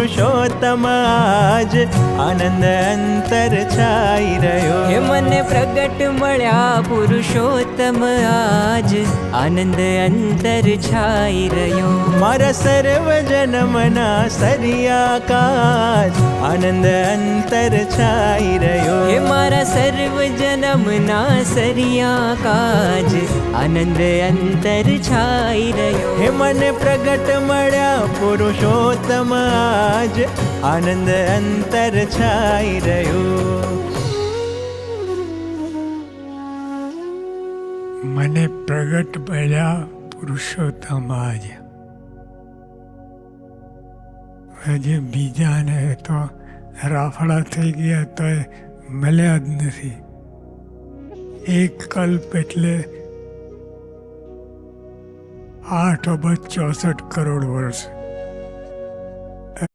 પુરુષોત્તમ આજ આનંદ અંતર છાઈ રહ્યો. હે મને પ્રગટ મળ્યા પુરુષોત્તમ આજ આનંદ અંતર છાઈ રહ્યો. મારા સર્વ જન્મના સરિયા કાજ આનંદ અંતર છાઈ રહ્યો. હે મારા સર્વ જન્મના સરિયા કાજ આનંદ અંતર છાઈ રહ્યો. હે મને પ્રગટ મળ્યા પુરુષોત્તમ આજ આનંદ અંતર છાઈ રહ્યો. મને પ્રગટ મળ્યા પુરુષોત્તમ આજ. હજી બીજાને તો રાફડા થઈ ગયા તો મળ્યા જ નથી. એક કલ્પ એટલે 8 અબજ 64 કરોડ વર્ષ.